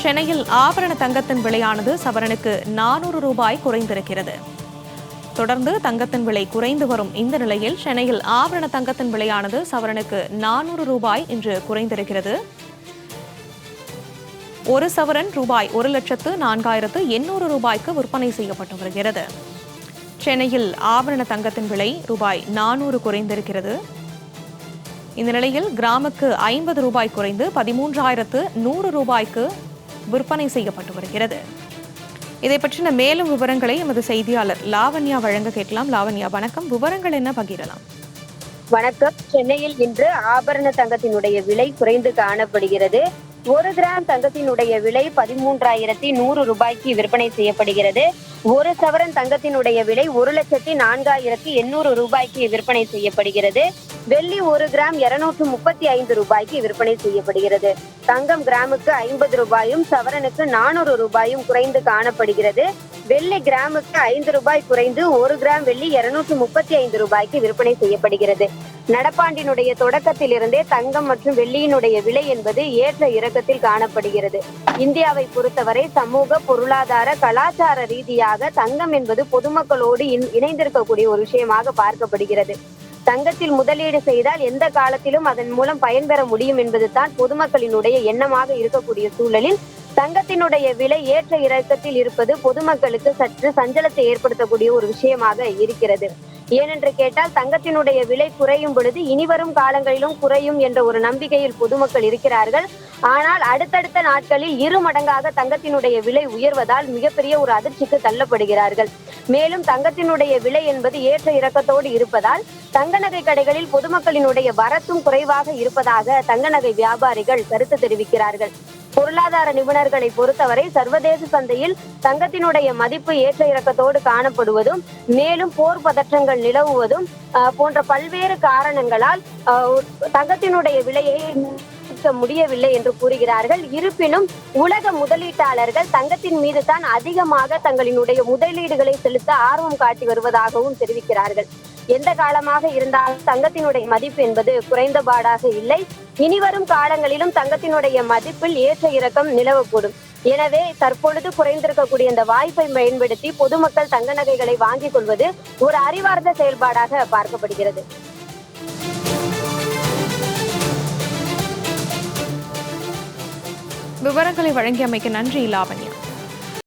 சென்னையில் ஆபரண தங்கத்தின் விலையானது சவரனுக்கு 400 ரூபாய் குறைந்திருக்கிறது. தொடர்ந்து தங்கத்தின் விலை குறைந்து வரும் இந்த நிலையில் சென்னையில் ஆபரண தங்கத்தின் விலையானது சவரனுக்கு 400 ரூபாய் இன்று குறைந்திருக்கிறது. ஒரு சவரன் ரூபாய் 1,04,800 ரூபாய்க்கு விற்பனை செய்யப்பட்டு வருகிறது. சென்னையில் ஆபரண தங்கத்தின் விலை ரூபாய் 400 குறைந்திருக்கிறது. இந்த நிலையில் கிராமுக்கு 50 ரூபாய் குறைந்து 13,100 ரூபாய்க்கு விற்பனை செய்யப்பட்டு வருகிறது. இதை பற்றின மேலும் விவரங்களை எமது செய்தியாளர் லாவண்யா வழங்க கேட்கலாம். லாவண்யா, வணக்கம். விவரங்கள் என்ன பகிரலாம்? வணக்கம். சென்னையில் இன்று ஆபரண தங்கத்தினுடைய விலை குறைந்து காணப்படுகிறது. 1 கிராம் தங்கத்தினுடைய விலை 13,100 ரூபாய்க்கு விற்பனை செய்யப்படுகிறது. ஒரு சவரன் தங்கத்தினுடைய விலை 1,04,800 ரூபாய்க்கு விற்பனை செய்யப்படுகிறது. வெள்ளி 1 கிராம் 235 ரூபாய்க்கு விற்பனை செய்யப்படுகிறது. தங்கம் கிராமுக்கு 50 ரூபாயும் சவரனுக்கு 400 ரூபாயும் குறைந்து காணப்படுகிறது. வெள்ளி கிராமுக்கு 5 ரூபாய் குறைந்து 1 கிராம் வெள்ளி 235 ரூபாய்க்கு விற்பனை செய்யப்படுகிறது. நடப்பாண்டினுடைய தொடக்கத்திலிருந்தே தங்கம் மற்றும் வெள்ளியினுடைய விலை என்பது ஏற்ற இறக்கத்தில் காணப்படுகிறது. இந்தியாவை பொறுத்தவரை சமூக, பொருளாதார, கலாச்சார ரீதியாக தங்கம் என்பது பொதுமக்களோடு இணைந்திருக்கக்கூடிய ஒரு விஷயமாக பார்க்கப்படுகிறது. தங்கத்தில் முதலீடு செய்தால் எந்த காலத்திலும் அதன் மூலம் பயன்பெற முடியும் என்பது தான் பொதுமக்களினுடைய எண்ணமாக இருக்கக்கூடிய சூழலில் தங்கத்தினுடைய விலை ஏற்ற இறக்கத்தில் இருப்பது பொதுமக்களுக்கு சற்று சஞ்சலத்தை ஏற்படுத்தக்கூடிய ஒரு விஷயமாக இருக்கிறது. ஏனென்று கேட்டால் தங்கத்தினுடைய விலை குறையும் பொழுது இனிவரும் காலங்களிலும் குறையும் என்ற ஒரு நம்பிக்கையில் பொதுமக்கள் இருக்கிறார்கள். ஆனால் அடுத்தடுத்த நாட்களில் 2 மடங்காக தங்கத்தினுடைய விலை உயர்வதால் மிகப்பெரிய ஒரு அதிர்ச்சிக்கு தள்ளப்படுகிறார்கள். மேலும் தங்கத்தினுடைய விலை என்பது ஏற்ற இறக்கத்தோடு இருப்பதால் தங்க நகை கடைகளில் பொதுமக்களினுடைய வரத்தும் குறைவாக இருப்பதாக தங்க நகை வியாபாரிகள் கருத்து தெரிவிக்கிறார்கள். பொருளாதார நிபுணர்களை பொறுத்தவரை சர்வதேச சந்தையில் தங்கத்தினுடைய மதிப்பு ஏற்ற இறக்கத்தோடு காணப்படுவதும் மேலும் போர் பதற்றங்கள் நிலவுவதும் போன்ற பல்வேறு காரணங்களால் தங்கத்தினுடைய விலையை முடியவில்லை என்று கூறுகிறார்கள். இருப்பினும் உலக முதலீட்டாளர்கள் தங்கத்தின் மீது தான் அதிகமாக தங்களினுடைய முதலீடுகளை செலுத்த ஆர்வம் காட்டி வருவதாகவும் தெரிவிக்கிறார்கள். எந்த காலமாக இருந்தாலும் தங்கத்தினுடைய மதிப்பு என்பது குறைந்தபாடாக இல்லை. இனிவரும் காலங்களிலும் தங்கத்தினுடைய மதிப்பில் ஏற்ற இறக்கம் நிலவக்கூடும். எனவே தற்பொழுது குறைந்திருக்கக்கூடிய இந்த வாய்ப்பை பயன்படுத்தி பொதுமக்கள் தங்க நகைகளை வாங்கிக் கொள்வது ஒரு அறிவார்ந்த செயல்பாடாக பார்க்கப்படுகிறது. விவரங்களை வழங்கியமைக்கு நன்றி லாவண்யா.